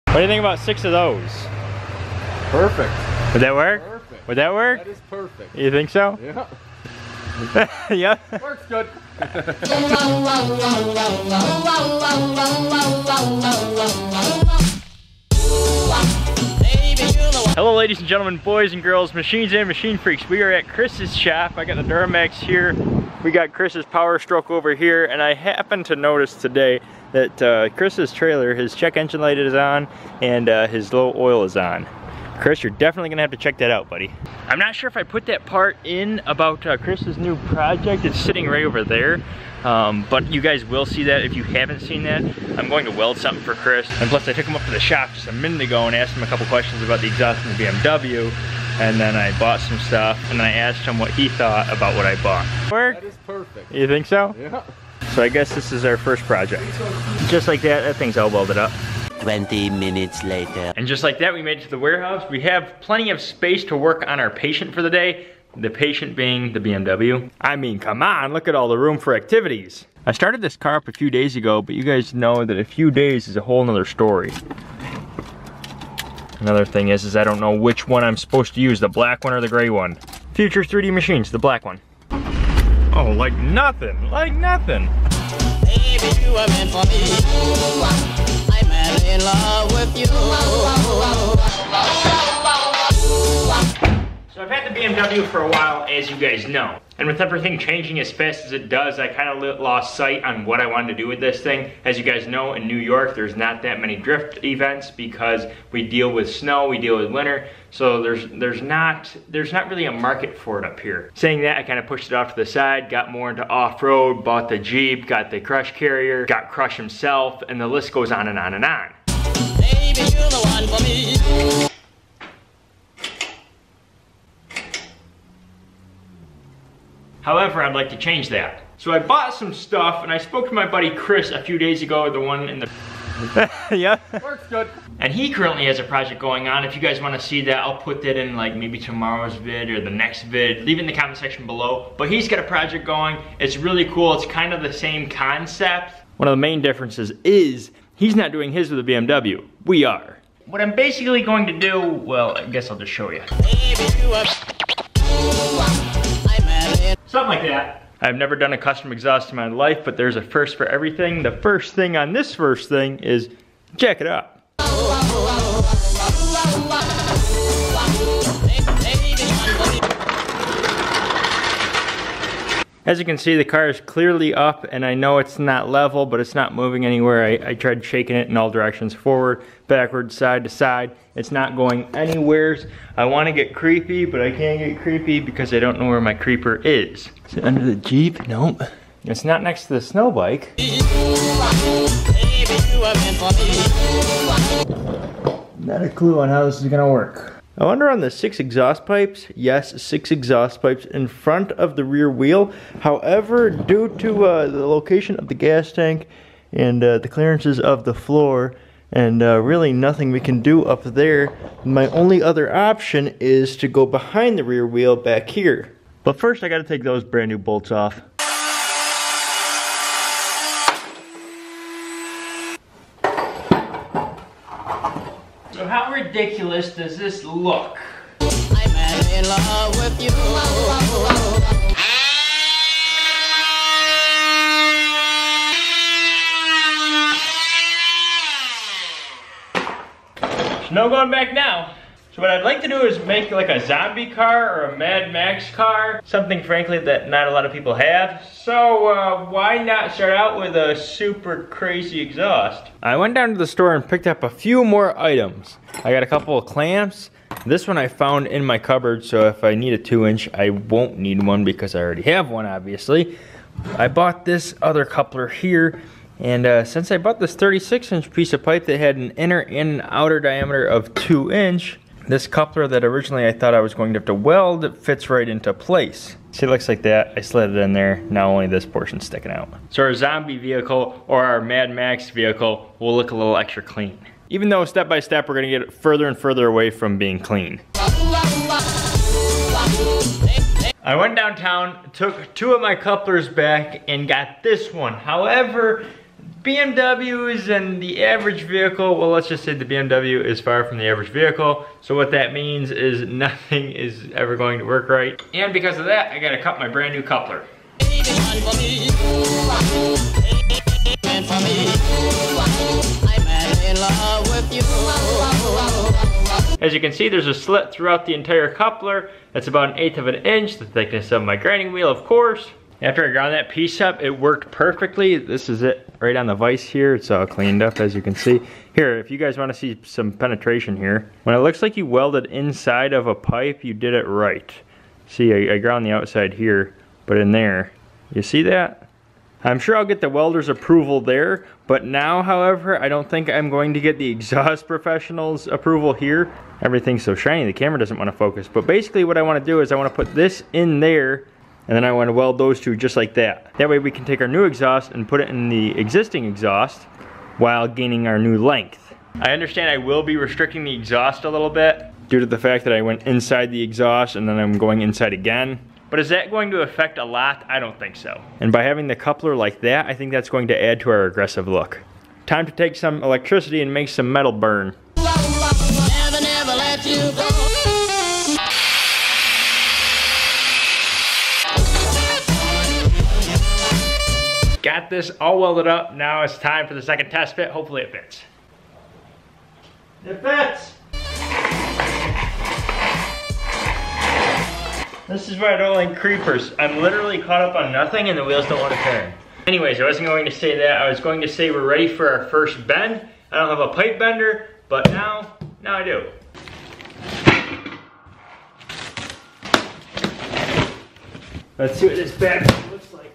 What do you think about 6 of those? Perfect. Would that work? Perfect. Would that work? That is perfect. You think so? Yeah. Yeah. Works good. Hello ladies and gentlemen, boys and girls, machines and machine freaks. We are at Chris's shop. I got the Duramax here. We got Chris's Power Stroke over here, and I happened to notice today that Chris's trailer, his check engine light is on and his low oil is on. Chris, you're definitely gonna have to check that out, buddy. I'm not sure if I put that part in about Chris's new project. It's sitting right over there, but you guys will see that if you haven't seen that. I'm going to weld something for Chris, and plus I took him up to the shop just a minute ago and asked him a couple questions about the exhaust in the BMW, and then I bought some stuff, and then I asked him what he thought about what I bought. Work? That is perfect. You think so? Yeah. So I guess this is our first project. Just like that, that thing's all welded up. 20 minutes later. And just like that, we made it to the warehouse. We have plenty of space to work on our patient for the day. The patient being the BMW. I mean, come on, look at all the room for activities. I started this car up a few days ago, but you guys know that a few days is a whole nother story. Another thing is I don't know which one I'm supposed to use, the black one or the gray one. Future 3D Machines, the black one. Oh, like nothing, like nothing. Baby, you are meant for me. I'm madly in love with you. So I've had the BMW for a while, as you guys know. And with everything changing as fast as it does, I kind of lost sight on what I wanted to do with this thing. As you guys know, in New York, there's not that many drift events because we deal with snow, we deal with winter. So there's not really a market for it up here. Saying that, I kind of pushed it off to the side, got more into off-road, bought the Jeep, got the Crush Carrier, got Crush himself, and the list goes on and on and on. Baby, you're the one for me. However, I'd like to change that. So I bought some stuff, and I spoke to my buddy Chris a few days ago, the one in the... Yeah? Works good. And he currently has a project going on. If you guys want to see that, I'll put that in like maybe tomorrow's vid or the next vid. Leave it in the comment section below. But he's got a project going. It's really cool. It's kind of the same concept. One of the main differences is he's not doing his with a BMW. We are. What I'm basically going to do, well, I guess I'll just show you. Baby, you are... I'm madly in... Something like that. I've never done a custom exhaust in my life, but there's a first for everything. The first thing on this first thing is, check it out. As you can see, the car is clearly up, and I know it's not level, but it's not moving anywhere. I tried shaking it in all directions, forward, backward, side to side. It's not going anywhere. I want to get creepy, but I can't get creepy because I don't know where my creeper is. Is it under the Jeep? Nope. It's not next to the snow bike. Baby, you are meant for me. Not a clue on how this is gonna work. I wonder on the 6 exhaust pipes. Yes, 6 exhaust pipes in front of the rear wheel. However, due to the location of the gas tank and the clearances of the floor and really nothing we can do up there, my only other option is to go behind the rear wheel back here. But first I gotta take those brand new bolts off. So how ridiculous does this look? I'm madly in love with you. There's no going back now. So what I'd like to do is make like a zombie car or a Mad Max car. Something frankly that not a lot of people have. So why not start out with a super crazy exhaust? I went down to the store and picked up a few more items. I got a couple of clamps. This one I found in my cupboard, so if I need a 2-inch, I won't need one because I already have one, obviously. I bought this other coupler here. And since I bought this 36-inch piece of pipe that had an inner and an outer diameter of 2-inch, this coupler that originally I thought I was going to have to weld, it fits right into place. See, it looks like that. I slid it in there. Now only this portion's sticking out. So our zombie vehicle or our Mad Max vehicle will look a little extra clean. Even though step by step we're gonna get further and further away from being clean. I went downtown, took 2 of my couplers back and got this one. However, BMWs and the average vehicle, well, let's just say the BMW is far from the average vehicle. So what that means is nothing is ever going to work right. And because of that, I gotta cut my brand new coupler. As you can see, there's a slit throughout the entire coupler. That's about 1/8 of an inch, the thickness of my grinding wheel, of course. After I ground that piece up, it worked perfectly. This is it right on the vise here. It's all cleaned up, as you can see. Here, if you guys want to see some penetration here, when it looks like you welded inside of a pipe, you did it right. See, I ground the outside here, but in there, you see that? I'm sure I'll get the welder's approval there, but now, however, I don't think I'm going to get the exhaust professional's approval here. Everything's so shiny, the camera doesn't want to focus. But basically what I want to do is I want to put this in there, and then I want to weld those two just like that. That way we can take our new exhaust and put it in the existing exhaust while gaining our new length. I understand I will be restricting the exhaust a little bit due to the fact that I went inside the exhaust and then I'm going inside again. But is that going to affect a lot? I don't think so. And by having the coupler like that, I think that's going to add to our aggressive look. Time to take some electricity and make some metal burn. Never, never let you go. Got this all welded up. Now it's time for the second test fit. Hopefully it fits. It fits! This is why I don't like creepers. I'm literally caught up on nothing and the wheels don't want to turn. Anyways, I wasn't going to say that. I was going to say we're ready for our first bend. I don't have a pipe bender, but now I do. Let's see what this bad boy looks like.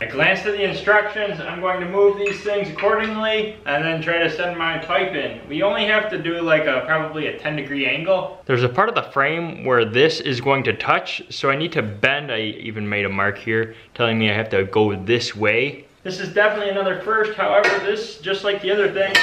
I glanced at the instructions. I'm going to move these things accordingly and then try to send my pipe in. We only have to do like probably a 10-degree angle. There's a part of the frame where this is going to touch, so I need to bend. I even made a mark here telling me I have to go this way. This is definitely another first. However, this, just like the other thing,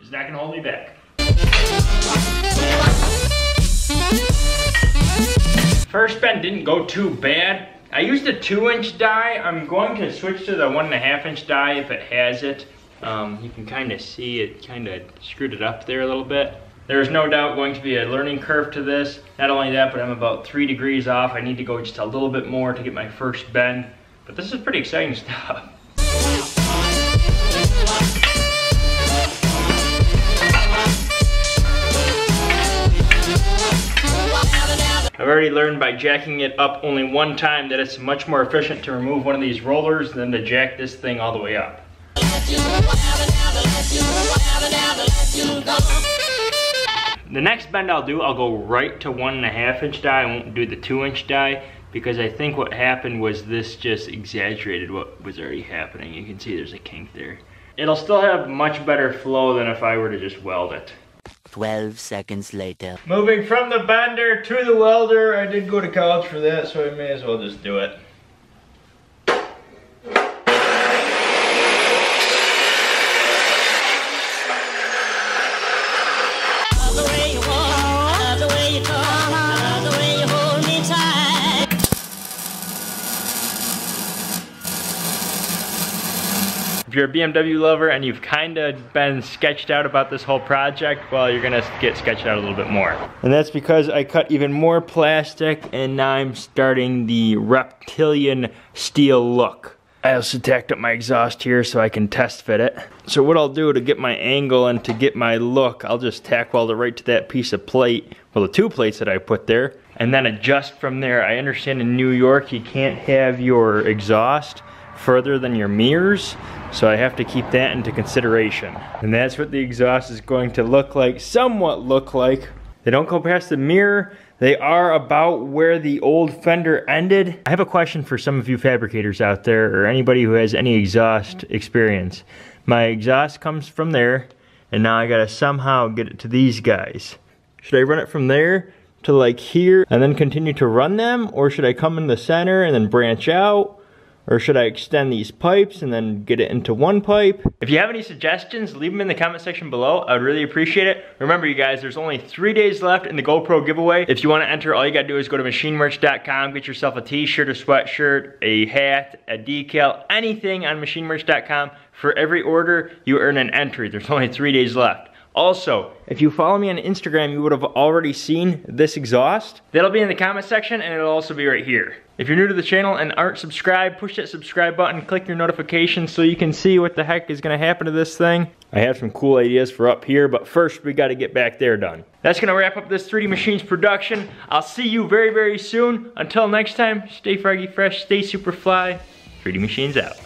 is not gonna hold me back. First bend didn't go too bad. I used a 2-inch die. I'm going to switch to the 1.5-inch die if it has it. You can kind of see it kind of screwed it up there a little bit. There's no doubt going to be a learning curve to this. Not only that, but I'm about 3 degrees off. I need to go just a little bit more to get my first bend. But this is pretty exciting stuff. I've already learned by jacking it up only one time that it's much more efficient to remove one of these rollers than to jack this thing all the way up. The next bend I'll do, I'll go right to 1.5-inch die. I won't do the 2-inch die because I think what happened was this just exaggerated what was already happening. You can see there's a kink there. It'll still have much better flow than if I were to just weld it. 12 seconds later. Moving from the bender to the welder. I did go to college for that, so I may as well just do it. If you're a BMW lover and you've kind of been sketched out about this whole project, well, you're gonna get sketched out a little bit more. And that's because I cut even more plastic and now I'm starting the reptilian steel look. I also tacked up my exhaust here so I can test fit it. So what I'll do to get my angle and to get my look, I'll just tack weld it right to that piece of plate, well, the 2 plates that I put there, and then adjust from there. I understand in New York you can't have your exhaust further than your mirrors, so I have to keep that into consideration. And that's what the exhaust is going to look like, somewhat look like. They don't go past the mirror. They are about where the old fender ended. I have a question for some of you fabricators out there, or anybody who has any exhaust experience. My exhaust comes from there, and now I gotta somehow get it to these guys. Should I run it from there to like here, and then continue to run them? Or should I come in the center and then branch out? Or should I extend these pipes and then get it into one pipe? If you have any suggestions, leave them in the comment section below. I would really appreciate it. Remember you guys, there's only 3 days left in the GoPro giveaway. If you want to enter, all you gotta do is go to machinemerch.com, get yourself a t-shirt, a sweatshirt, a hat, a decal, anything on machinemerch.com. For every order, you earn an entry. There's only 3 days left. Also, if you follow me on Instagram, you would have already seen this exhaust. That'll be in the comment section and it'll also be right here. If you're new to the channel and aren't subscribed, push that subscribe button, click your notifications so you can see what the heck is gonna happen to this thing. I have some cool ideas for up here, but first we gotta get back there done. That's gonna wrap up this 3D Machines production. I'll see you very, very soon. Until next time, stay froggy fresh, stay super fly. 3D Machines out.